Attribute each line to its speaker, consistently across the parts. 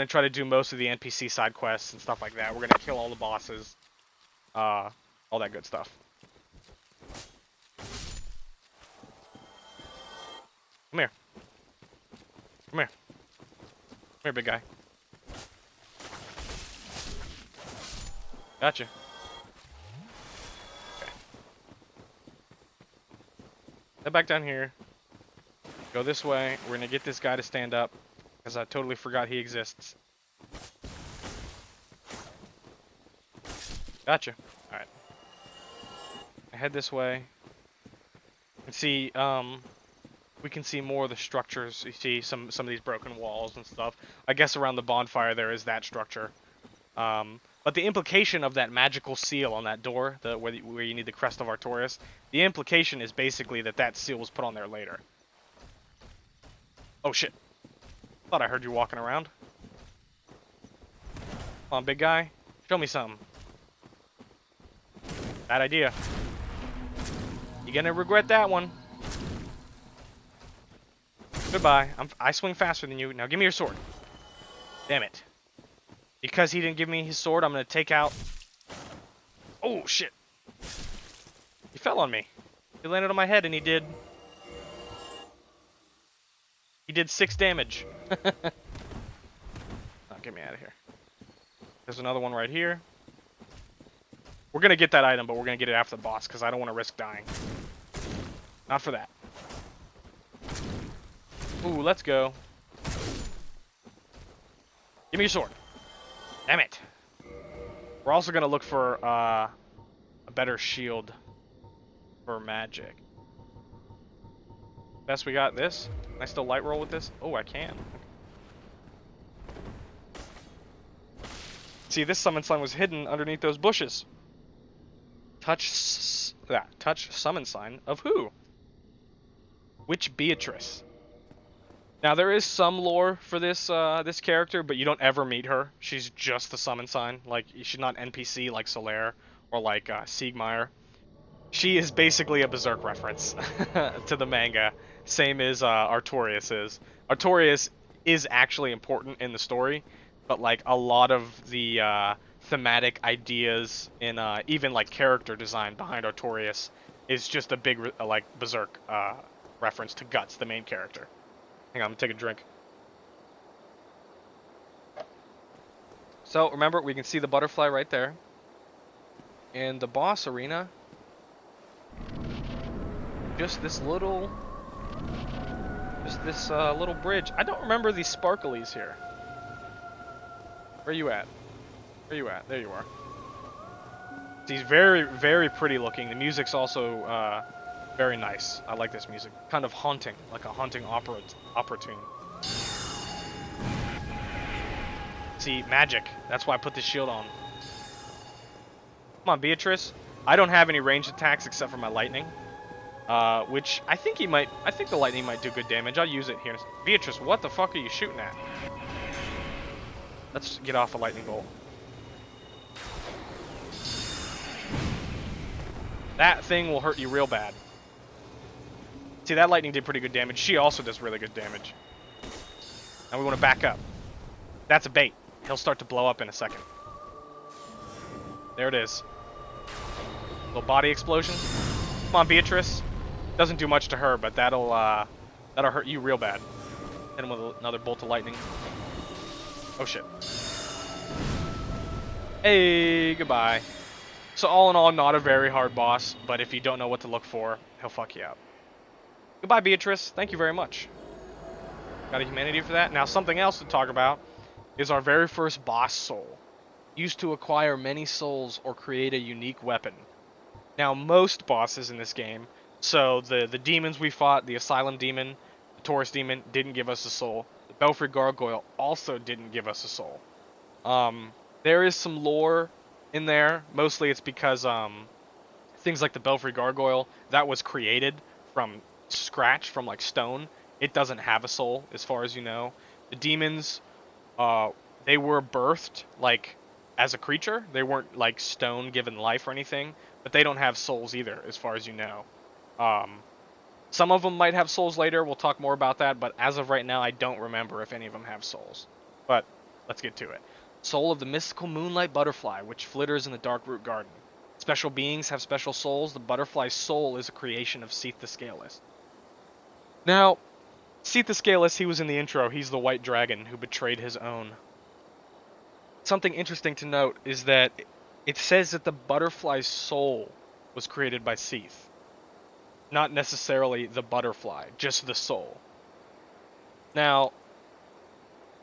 Speaker 1: gonna try to do most of the NPC side quests and stuff like that. We're gonna kill all the bosses, all that good stuff. Come here. Come here. Come here, big guy. Gotcha. Okay. Head back down here. Go this way. We're gonna get this guy to stand up, because I totally forgot he exists. Gotcha. Alright. Head this way. And see, we can see more of the structures. You see some of these broken walls and stuff. I guess around the bonfire there is that structure. But the implication of that magical seal on that door, where you need the crest of Artorias, the implication is basically that seal was put on there later. Oh shit. Thought I heard you walking around. Come on, big guy. Show me something. Bad idea. You're gonna regret that one. Goodbye. I swing faster than you. Now give me your sword. Damn it. Because he didn't give me his sword, I'm gonna take out... Oh, shit. He fell on me. He landed on my head and he did 6 damage. Oh, get me out of here. There's another one right here. We're gonna get that item, but we're gonna get it after the boss, because I don't want to risk dying. Not for that. Ooh, let's go. Give me your sword. Damn it. We're also gonna look for a better shield for magic. Best we got this. Can I still light roll with this? Oh, I can. See, this summon sign was hidden underneath those bushes. Touch summon sign of who? Which Beatrice? Now there is some lore for this this character, but you don't ever meet her. She's just the summon sign. Like, she's not NPC like Solaire or like Siegmeyer. She is basically a Berserk reference to the manga, same as Artorias is. Artorias is actually important in the story, but like a lot of the thematic ideas in even like character design behind Artorias is just a big like Berserk reference to Guts, the main character. Hang on, I'm gonna take a drink. So remember, we can see the butterfly right there. In the boss arena, just this little bridge. I don't remember these sparklies here. Where you at? Where you at? There you are. He's very, very pretty looking. The music's also very nice. I like this music. Kind of haunting, like a haunting opera tune. See, magic. That's why I put this shield on. Come on, Beatrice. I don't have any ranged attacks except for my lightning. Which I think the lightning might do good damage. I'll use it here. Beatrice, what the fuck are you shooting at? Let's get off a lightning bolt. That thing will hurt you real bad. See, that lightning did pretty good damage. She also does really good damage. Now we want to back up. That's a bait. He'll start to blow up in a second. There it is. Little body explosion. Come on, Beatrice. Doesn't do much to her, but that'll hurt you real bad. Hit him with another bolt of lightning. Oh shit. Hey, goodbye. So all in all, not a very hard boss, but if you don't know what to look for, he'll fuck you up. Goodbye, Beatrice. Thank you very much. Got a humanity for that. Now, something else to talk about is our very first boss soul. Used to acquire many souls or create a unique weapon. Now, most bosses in this game, so the demons we fought, the Asylum Demon, the Taurus Demon, didn't give us a soul. The Belfry Gargoyle also didn't give us a soul. There is some lore in there. Mostly it's because things like the Belfry Gargoyle, that was created from scratch, from like stone. It doesn't have a soul, as far as you know. The demons, they were birthed like as a creature. They weren't like stone given life or anything, but they don't have souls either, as far as you know. Some of them might have souls later. We'll talk more about that, but as of right now, I don't remember if any of them have souls. But Let's get to it. Soul of the mystical Moonlight Butterfly, which flitters in the Darkroot garden. Special beings have special souls. The butterfly's soul is a creation of Seath the Scaleless. Now, Seath the Scaleless, he was in the intro. He's the white dragon who betrayed his own. Something interesting to note is that it says that the butterfly's soul was created by Seath. Not necessarily the butterfly, just the soul. Now,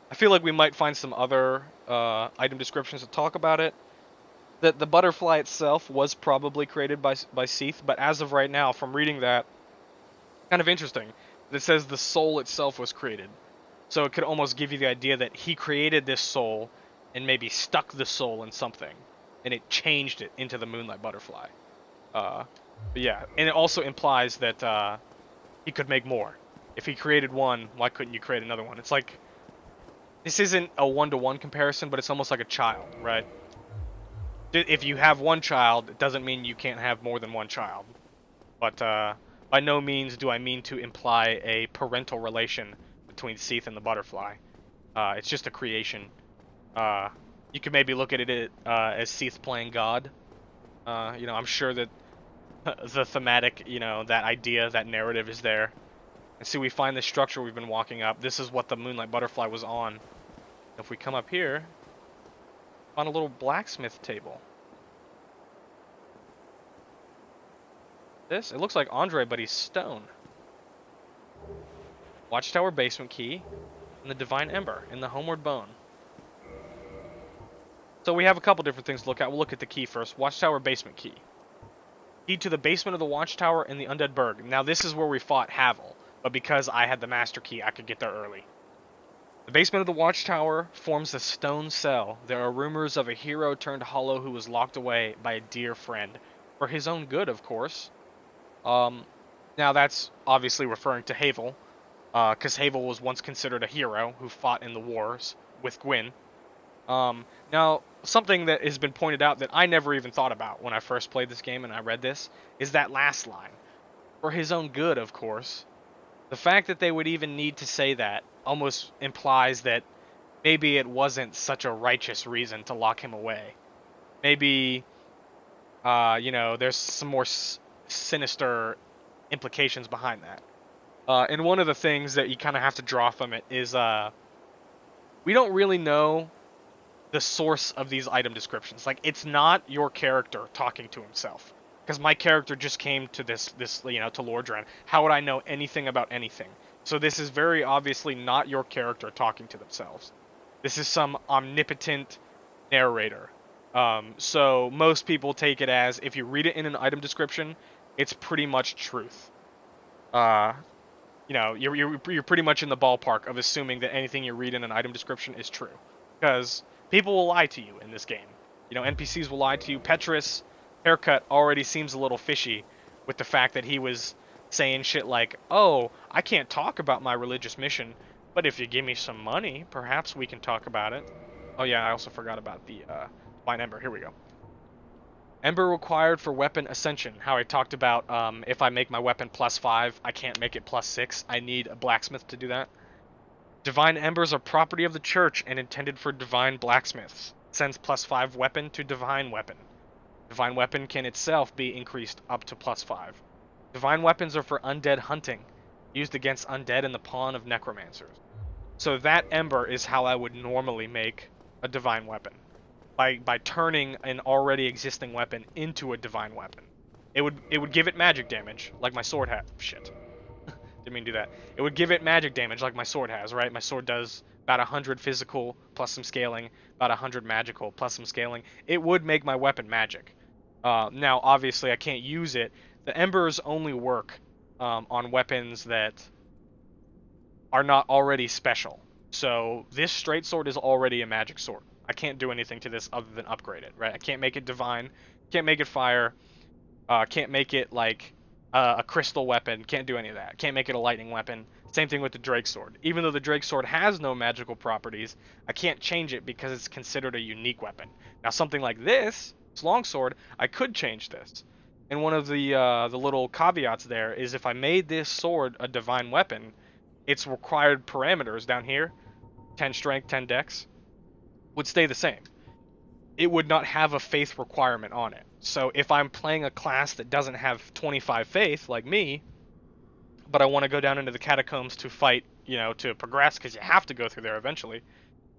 Speaker 1: I feel like we might find some other item descriptions to talk about it. That the butterfly itself was probably created by Seath, but as of right now, from reading that, kind of interesting. It says the soul itself was created. So it could almost give you the idea that he created this soul and maybe stuck the soul in something, and it changed it into the Moonlight Butterfly. But yeah, and it also implies that he could make more. If he created one, why couldn't you create another one? It's like, this isn't a one-to-one comparison, but it's almost like a child, right? If you have one child, it doesn't mean you can't have more than one child. But by no means do I mean to imply a parental relation between Seath and the butterfly. It's just a creation. You could maybe look at it as Seath playing God. I'm sure that the thematic, that idea, that narrative is there. And see, we find this structure we've been walking up. This is what the Moonlight Butterfly was on. If we come up here, on a little blacksmith table. It looks like Andre, but he's stone. Watchtower Basement key, and the Divine Ember, and the Homeward Bone. So we have a couple different things to look at. We'll look at the key first. Watchtower Basement key. Key to the basement of the Watchtower and the Undead Burg. Now this is where we fought Havel, but because I had the master key, I could get there early. The basement of the Watchtower forms a stone cell. There are rumors of a hero turned hollow who was locked away by a dear friend. For his own good, of course. Now that's obviously referring to Havel, because Havel was once considered a hero who fought in the wars with Gwyn. Now, something that has been pointed out that I never even thought about when I first played this game and I read this, is that last line. For his own good, of course. The fact that they would even need to say that almost implies that maybe it wasn't such a righteous reason to lock him away. Maybe, there's some more sinister implications behind that. And one of the things that you kind of have to draw from it is we don't really know the source of these item descriptions. Like, it's not your character talking to himself. Because my character just came to this to Lordran. How would I know anything about anything? So this is very obviously not your character talking to themselves. This is some omnipotent narrator. So most people take it as, if you read it in an item description, it's pretty much truth. You're pretty much in the ballpark of assuming that anything you read in an item description is true. Because people will lie to you in this game. NPCs will lie to you. Petrus' haircut already seems a little fishy with the fact that he was saying shit like, oh, I can't talk about my religious mission, but if you give me some money, perhaps we can talk about it. Oh yeah, I also forgot about the Divine Ember. Here we go. Ember required for weapon ascension. How I talked about if I make my weapon +5, I can't make it +6. I need a blacksmith to do that. Divine Embers are property of the church and intended for divine blacksmiths. Sends +5 weapon to divine weapon. Divine weapon can itself be increased up to +5. Divine weapons are for undead hunting, used against undead in the pawn of necromancers. So that ember is how I would normally make a divine weapon. By turning an already existing weapon into a divine weapon. It would give it magic damage, like my sword has. Shit. Didn't mean to do that. It would give it magic damage like my sword has, right? My sword does about 100 physical plus some scaling, about 100 magical plus some scaling. It would make my weapon magic. Now, obviously, I can't use it. The embers only work on weapons that are not already special. So this straight sword is already a magic sword. I can't do anything to this other than upgrade it, right? I can't make it divine, can't make it fire, can't make it like a crystal weapon, can't do any of that. Can't make it a lightning weapon. Same thing with the Drake Sword. Even though the Drake Sword has no magical properties, I can't change it because it's considered a unique weapon. Now something like this longsword, I could change this. And one of the little caveats there is if I made this sword a divine weapon, its required parameters down here, 10 strength, 10 dex, would stay the same. It would not have a faith requirement on it. So if I'm playing a class that doesn't have 25 faith, like me, but I want to go down into the catacombs to fight, to progress, because you have to go through there eventually.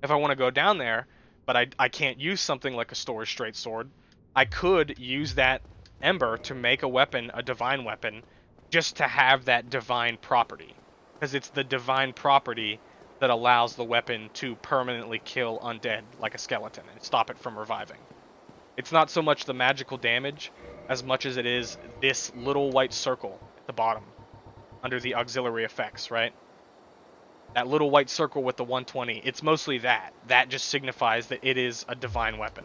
Speaker 1: If I want to go down there, but I can't use something like a Storage Straight Sword, I could use that Ember to make a weapon, a divine weapon, just to have that divine property. Because it's the divine property that allows the weapon to permanently kill undead like a skeleton and stop it from reviving. It's not so much the magical damage as much as it is this little white circle at the bottom under the auxiliary effects, right? That little white circle with the 120, it's mostly that. That just signifies that it is a divine weapon.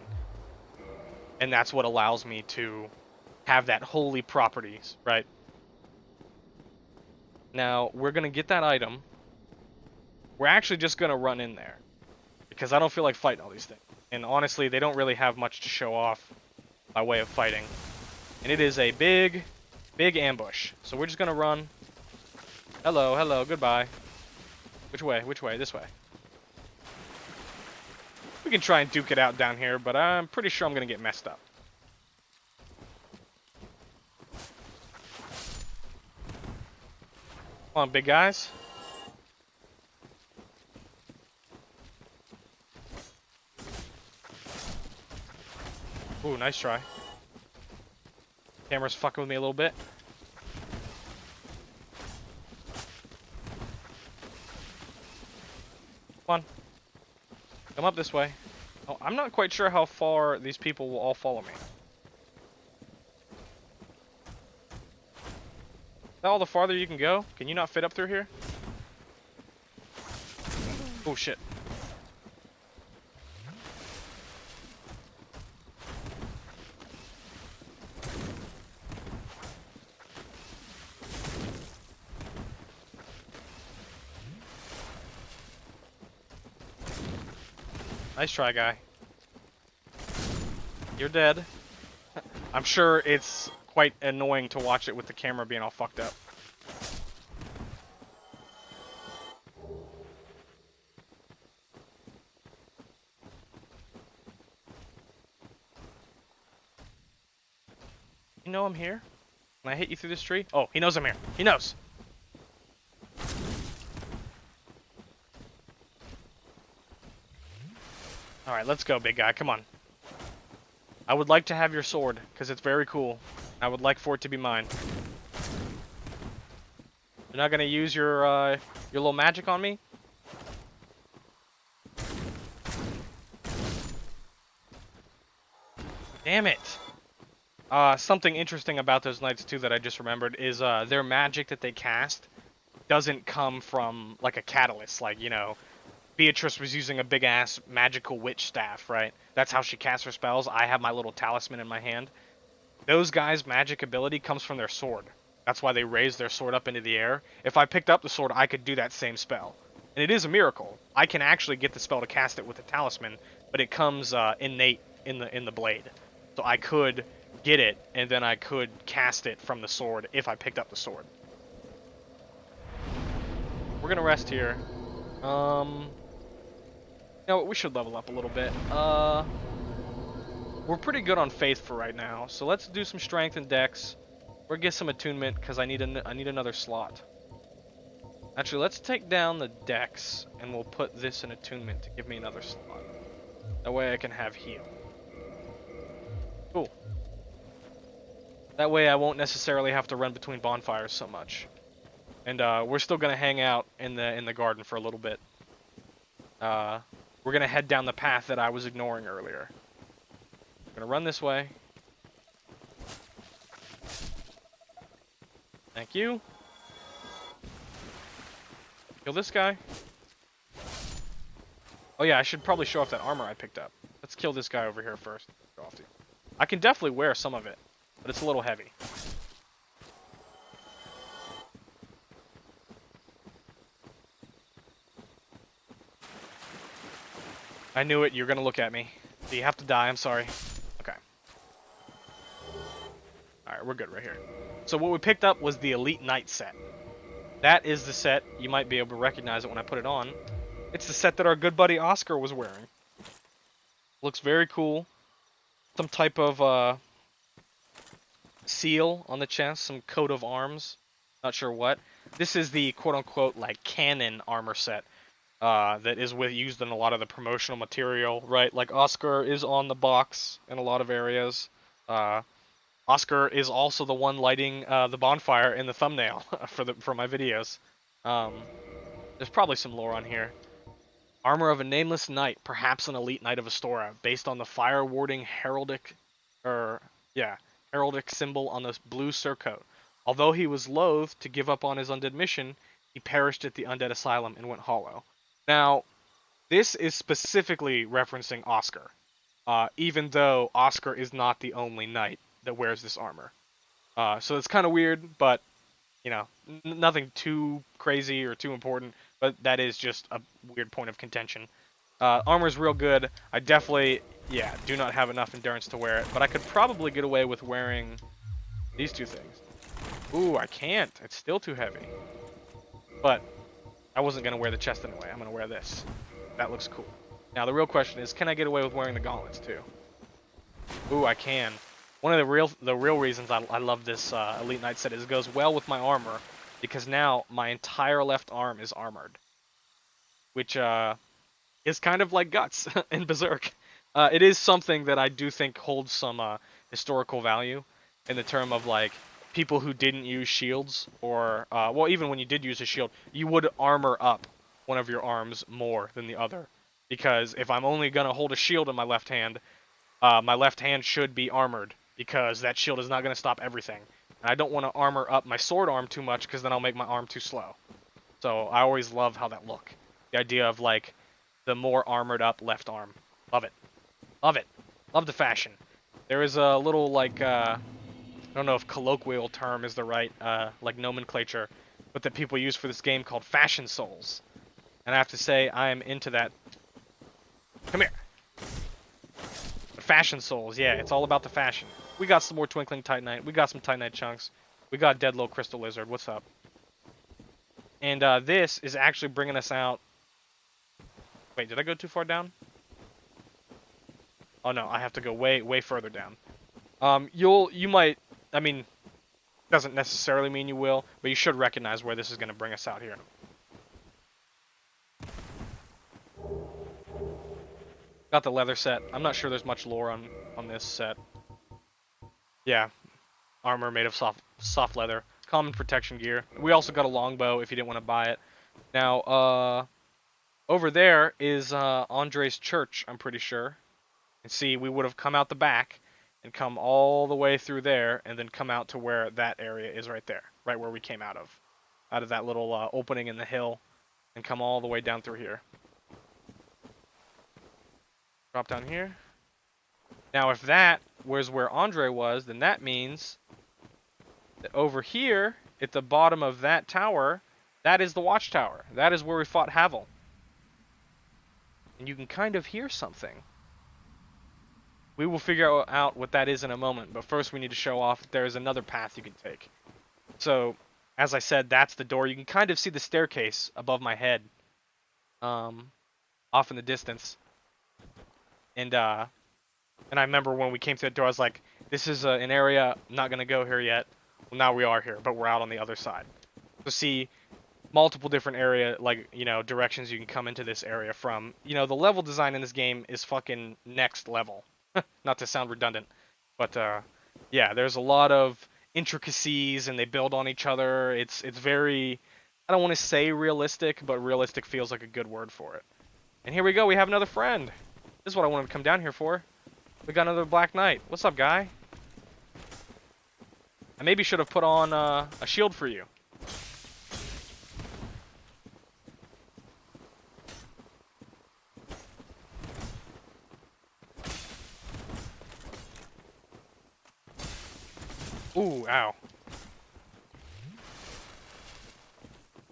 Speaker 1: And that's what allows me to have that holy properties, right? Now, we're going to get that item. We're actually just going to run in there. Because I don't feel like fighting all these things. And honestly, they don't really have much to show off by way of fighting. And it is a big, big ambush. So we're just going to run. Hello, hello, goodbye. Which way? Which way? This way. We can try and duke it out down here, but I'm pretty sure I'm going to get messed up. Come on, big guys. Ooh, nice try. Camera's fucking with me a little bit. Come on. Come up this way. Oh, I'm not quite sure how far these people will all follow me. Is that all the farther you can go? Can you not fit up through here? Oh shit. Nice try, guy. You're dead. I'm sure it's quite annoying to watch it with the camera being all fucked up. You know I'm here? Can I hit you through this tree? Oh, he knows I'm here. He knows. Alright, let's go, big guy. Come on. I would like to have your sword, because it's very cool. I would like for it to be mine. You're not going to use your little magic on me? Damn it! Something interesting about those knights, too, that I just remembered is their magic that they cast doesn't come from, like, a catalyst, like, Beatrice was using a big-ass magical witch staff, right? That's how she casts her spells. I have my little talisman in my hand. Those guys' magic ability comes from their sword. That's why they raise their sword up into the air. If I picked up the sword, I could do that same spell. And it is a miracle. I can actually get the spell to cast it with a talisman, but it comes innate in the blade. So I could get it, and then I could cast it from the sword if I picked up the sword. We're gonna rest here. We should level up a little bit. We're pretty good on faith for right now, so let's do some strength and dex, or get some attunement because I need another slot. Actually, let's take down the dex and we'll put this in attunement to give me another slot. That way I can have heal. Cool. That way I won't necessarily have to run between bonfires so much. And we're still gonna hang out in the garden for a little bit. We're gonna head down the path that I was ignoring earlier. We're gonna run this way. Thank you. Kill this guy. Oh yeah, I should probably show off that armor I picked up. Let's kill this guy over here first. Show off to you. I can definitely wear some of it, but it's a little heavy. I knew it. You're going to look at me. Do you have to die? I'm sorry. Okay. Alright, we're good right here. So what we picked up was the Elite Knight set. That is the set. You might be able to recognize it when I put it on. It's the set that our good buddy Oscar was wearing. Looks very cool. Some type of seal on the chest, some coat of arms. Not sure what. This is the quote-unquote like canon armor set that is used in a lot of the promotional material, right? Like Oscar is on the box in a lot of areas. Oscar is also the one lighting the bonfire in the thumbnail for my videos. There's probably some lore on here. Armor of a nameless knight, perhaps an elite knight of Astora, based on the fire-warding heraldic symbol on the blue surcoat. Although he was loath to give up on his undead mission, he perished at the undead asylum and went hollow. Now, this is specifically referencing Oscar, even though Oscar is not the only knight that wears this armor. So it's kind of weird, but, you know, nothing too crazy or too important, but that is just a weird point of contention. Armor's real good. I definitely, do not have enough endurance to wear it, but I could probably get away with wearing these two things. Ooh, I can't. It's still too heavy. But I wasn't going to wear the chest anyway. I'm going to wear this. That looks cool. Now, the real question is, can I get away with wearing the gauntlets, too? Ooh, I can. One of the real reasons I love this Elite Knight set is it goes well with my armor, because now my entire left arm is armored. Which is kind of like Guts in Berserk. It is something that I do think holds some historical value in the term of, like, people who didn't use shields, or, well, even when you did use a shield, you would armor up one of your arms more than the other. Because if I'm only going to hold a shield in my left hand should be armored, because that shield is not going to stop everything. And I don't want to armor up my sword arm too much, because then I'll make my arm too slow. So I always love how that look. The idea of, like, the more armored up left arm. Love it. Love it. Love the fashion. There is a little, like, I don't know if colloquial term is the right, like, nomenclature, but that people use for this game called fashion souls. And I have to say, I am into that. Come here. Fashion souls, yeah, it's all about the fashion. We got some more Twinkling Titanite. We got some Titanite chunks. We got Dead Low Crystal Lizard. What's up? And this is actually bringing us out. Wait, did I go too far down? Oh no, I have to go way further down. You might, I mean, doesn't necessarily mean you will, but you should recognize where this is going to bring us out here. Got the leather set. I'm not sure there's much lore on this set. Yeah, armor made of soft leather. Common protection gear. We also got a longbow if you didn't want to buy it. Now, over there is Andre's church, I'm pretty sure. And see, we would have come out the back and come all the way through there and then come out to where that area is right there. Right where we came out of. Out of that little opening in the hill and come all the way down through here. Drop down here. Now, if that was where Andre was, then that means that over here, at the bottom of that tower, that is the Watchtower. That is where we fought Havel. And you can kind of hear something. We will figure out what that is in a moment, but first we need to show off that there is another path you can take. So, as I said, that's the door. You can kind of see the staircase above my head, off in the distance. And I remember when we came to that door, I was like, this is an area, I'm not going to go here yet. Well, now we are here, but we're out on the other side. So see, multiple different area, like, you know, directions you can come into this area from. You know, the level design in this game is fucking next level. Not to sound redundant, but, yeah, there's a lot of intricacies, and they build on each other. It's very, I don't want to say realistic, but realistic feels like a good word for it. And here we go, we have another friend. This is what I wanted to come down here for. We got another Black Knight. What's up, guy? I maybe should have put on a shield for you. Ooh, ow.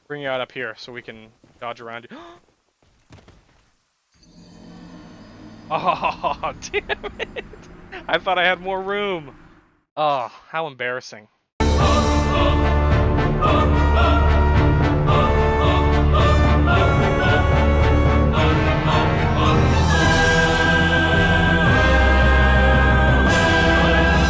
Speaker 1: Bring you out up here so we can dodge around you. Oh, damn it! I thought I had more room. Oh, how embarrassing.